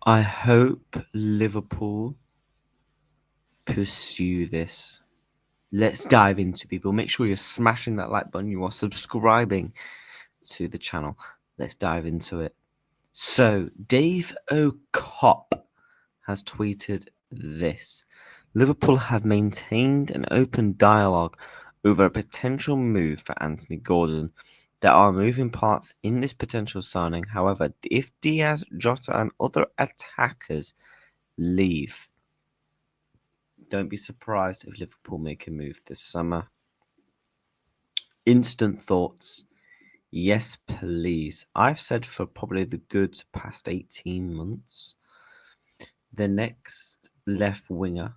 I hope Liverpool pursue this. Let's dive into people. Make sure you're smashing that like button. You are subscribing to the channel. Let's dive into it. So, Dave O'Cop has tweeted this. Liverpool have maintained an open dialogue over a potential move for Anthony Gordon. There are moving parts in this potential signing. However, if Diaz, Jota, and other attackers leave, don't be surprised if Liverpool make a move this summer. Instant thoughts. Yes, please. I've said for probably the good past 18 months, the next left winger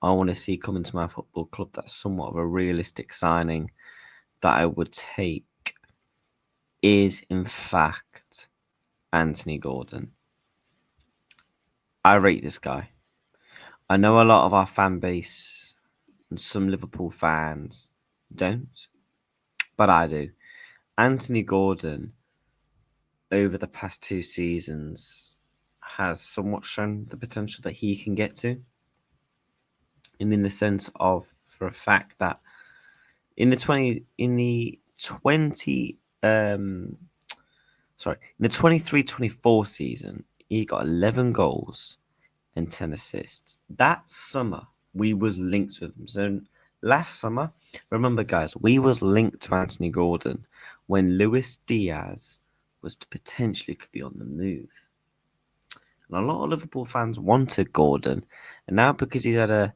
I want to see come into my football club that's somewhat of a realistic signing that I would take is, in fact, Anthony Gordon. I rate this guy. I know a lot of our fan base and some Liverpool fans don't, but I do. Anthony Gordon, over the past 2 seasons, has somewhat shown the potential that he can get to. And in the sense of, for a fact, that in the 23-24 season, he got 11 goals and 10 assists. That summer, we was linked with him. So last summer, remember guys, we was linked to Anthony Gordon when Luis Diaz was potentially could be on the move. And a lot of Liverpool fans wanted Gordon. And now because he's had a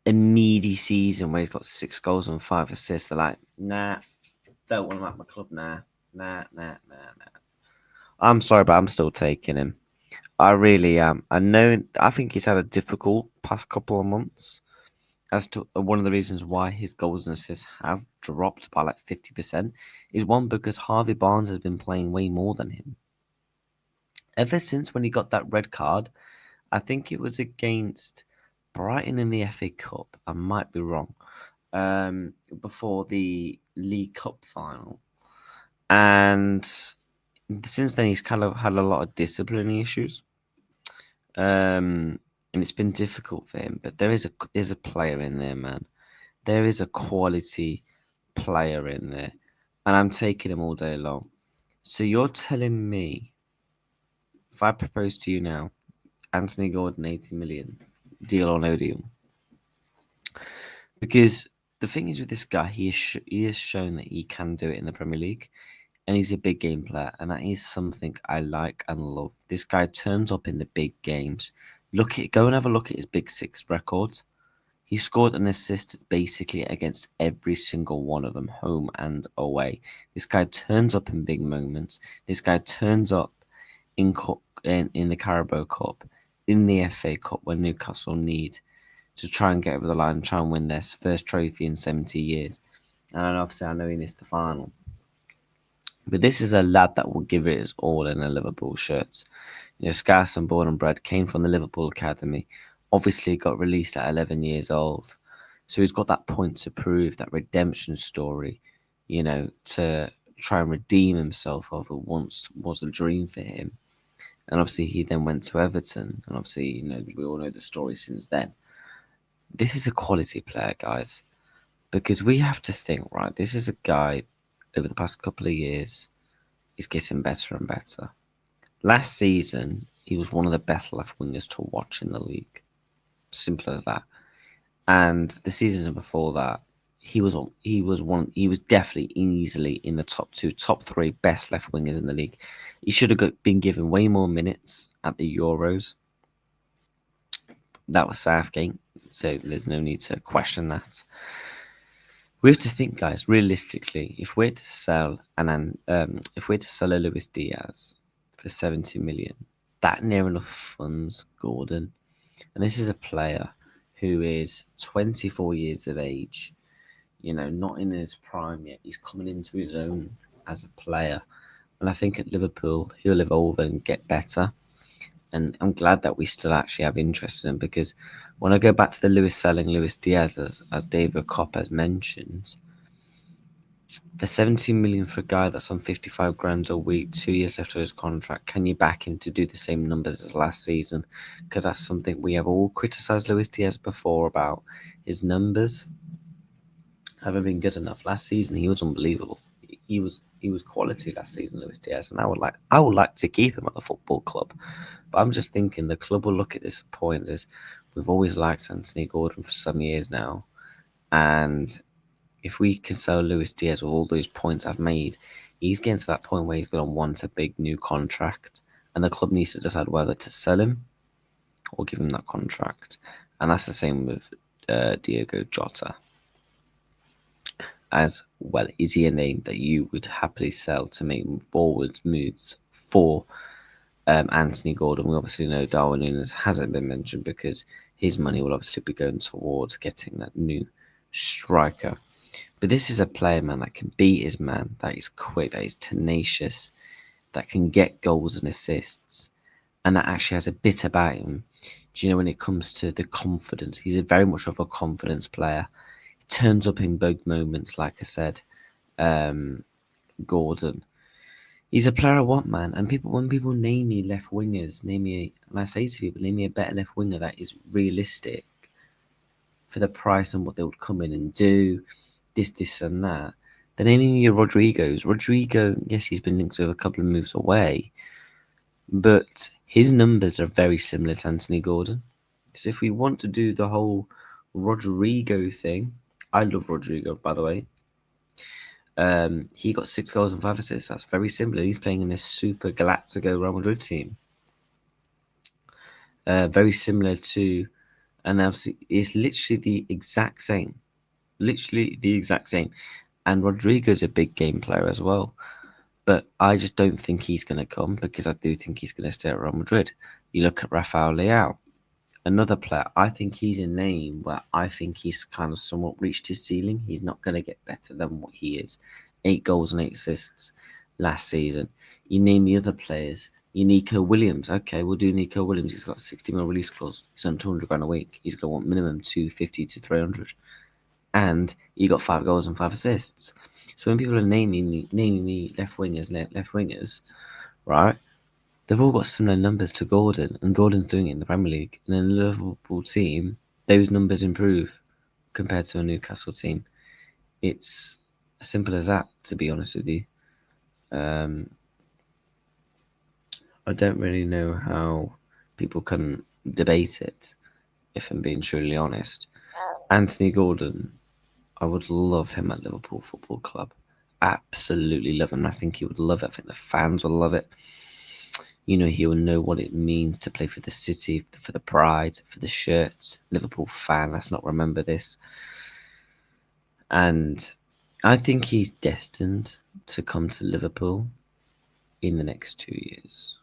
meaty season where he's got 6 goals and 5 assists, they're like, nah, don't want him at my club, nah. I'm sorry, but I'm still taking him. I really am. I think he's had a difficult past couple of months. As to one of the reasons why his goals and assists have dropped by like 50% is one, because Harvey Barnes has been playing way more than him. Ever since when he got that red card, I think it was against Brighton in the FA Cup. I might be wrong. Before the League Cup final. And since then, he's kind of had a lot of disciplinary issues. And it's been difficult for him. But there's a player in there, man. There is a quality player in there. And I'm taking him all day long. So you're telling me, if I propose to you now, Anthony Gordon, 80 million, deal or no deal? Because the thing is with this guy, he has shown that he can do it in the Premier League. And he's a big game player, and that is something I like and love. This guy turns up in the big games. Go and have a look at his Big Six records. He scored an assist basically against every single one of them, home and away. This guy turns up in big moments. This guy turns up in the Carabao Cup, in the FA Cup, when Newcastle need to try and get over the line, try and win their first trophy in 70 years. And obviously, I know he missed the final. But this is a lad that will give it his all in a Liverpool shirt. Scarce and born and bred, came from the Liverpool Academy, obviously got released at 11 years old. So he's got that point to prove, that redemption story, to try and redeem himself of what once was a dream for him. And obviously he then went to Everton. And obviously, we all know the story since then. This is a quality player, guys. Because we have to think, right, this is a guy over the past couple of years is getting better and better. Last season, he was one of the best left wingers to watch in the league. Simple as that. And the seasons before that, he was definitely easily in the top 3 best left wingers in the league. He should have been given way more minutes at the Euros. That was Southgate, so there's no need to question that. We have to think, guys, realistically, if we're to sell a Luis Diaz for 70 million, that near enough funds Gordon. And this is a player who is 24 years of age, not in his prime yet. He's coming into his own as a player. And I think at Liverpool, he'll evolve and get better. And I'm glad that we still actually have interest in him, because when I go back to the selling Luis Diaz, as David Kopp has mentioned, For 17 million for a guy that's on 55 grand a week, 2 years left of his contract, can you back him to do the same numbers as last season? Because that's something we have all criticised Luis Diaz before about. His numbers haven't been good enough. Last season he was unbelievable. He was quality last season, Luis Diaz, and I would like to keep him at the football club. But I'm just thinking the club will look at this point as we've always liked Anthony Gordon for some years now, and if we can sell Luis Diaz with all those points I've made, he's getting to that point where he's going to want a big new contract, and the club needs to decide whether to sell him or give him that contract. And that's the same with Diogo Jota as well. Is he a name that you would happily sell to make forward moves for Anthony Gordon? We obviously know Darwin Núñez hasn't been mentioned because his money will obviously be going towards getting that new striker. But this is a player, man, that can beat his man, that is quick, that is tenacious, that can get goals and assists, and that actually has a bit about him. Do you know, when it comes to the confidence, he's very much of a confidence player. He turns up in big moments, like I said, Gordon. He's a player I want, man. And when people name me left wingers, and I say to people, name me a better left winger that is realistic for the price and what they would come in and do, this and that. Then naming your Rodrigo's. Rodrigo, yes, he's been linked with a couple of moves away, but his numbers are very similar to Anthony Gordon. So if we want to do the whole Rodrigo thing, I love Rodrigo, by the way. He got 6 goals and 5 assists. That's very similar. He's playing in a Super Galactico Real Madrid team. Very similar to, and obviously it's literally the exact same. Literally the exact same. And Rodrigo's a big game player as well. But I just don't think he's going to come, because I do think he's going to stay at Real Madrid. You look at Rafael Leao, another player. I think he's a name where I think he's kind of somewhat reached his ceiling. He's not going to get better than what he is. 8 goals and 8 assists last season. You name the other players. You Nico Williams. Okay, we'll do Nico Williams. He's got 60 mil release clause. He's on 200 grand a week. He's going to want minimum 250 to 300. And he got 5 goals and 5 assists. So when people are naming me left wingers, right? They've all got similar numbers to Gordon, and Gordon's doing it in the Premier League. And in a Liverpool team, those numbers improve compared to a Newcastle team. It's as simple as that, to be honest with you. I don't really know how people can debate it, if I'm being truly honest. Anthony Gordon, I would love him at Liverpool Football Club. Absolutely love him. I think he would love it. I think the fans will love it. You know, he will know what it means to play for the city, for the pride, for the shirts. Liverpool fan, let's not remember this. And I think he's destined to come to Liverpool in the next 2 years.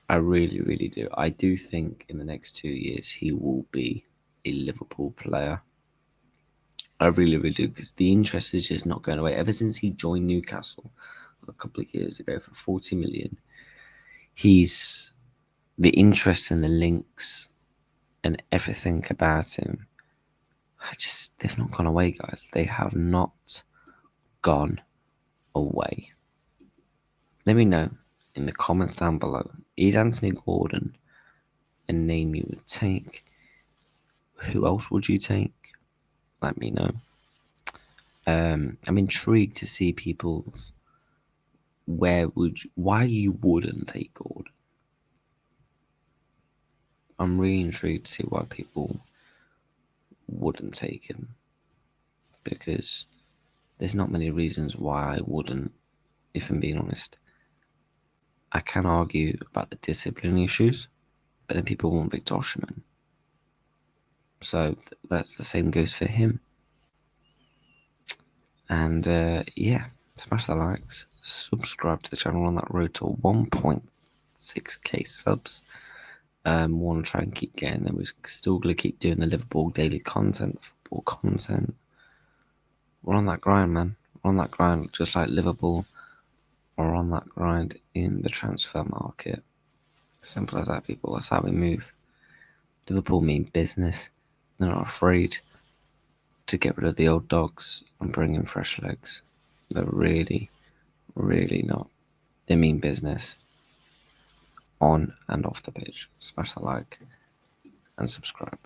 I really, really do. I do think in the next 2 years he will be a Liverpool player. I really, really do, because the interest is just not going away. Ever since he joined Newcastle a couple of years ago for 40 million, the interest and the links and everything about him, they've not gone away, guys. They have not gone away. Let me know in the comments down below, is Anthony Gordon a name you would take? Who else would you take? Let me know. I'm intrigued to see people's why you wouldn't take Gordon. I'm really intrigued to see why people wouldn't take him, because there's not many reasons why I wouldn't, if I'm being honest. I can argue about the discipline issues, but then people want Victor Osimhen. So that's the same goes for him. And yeah, smash the likes, subscribe to the channel on that road to 1.6k subs. Want to try and keep getting there. We're still going to keep doing the Liverpool daily content, football content. We're on that grind, man. We're on that grind, just like Liverpool are on that grind in the transfer market. Simple as that, people. That's how we move. Liverpool mean business. They're not afraid to get rid of the old dogs and bring in fresh legs. They're really, really not. They mean business on and off the pitch. Smash the like and subscribe.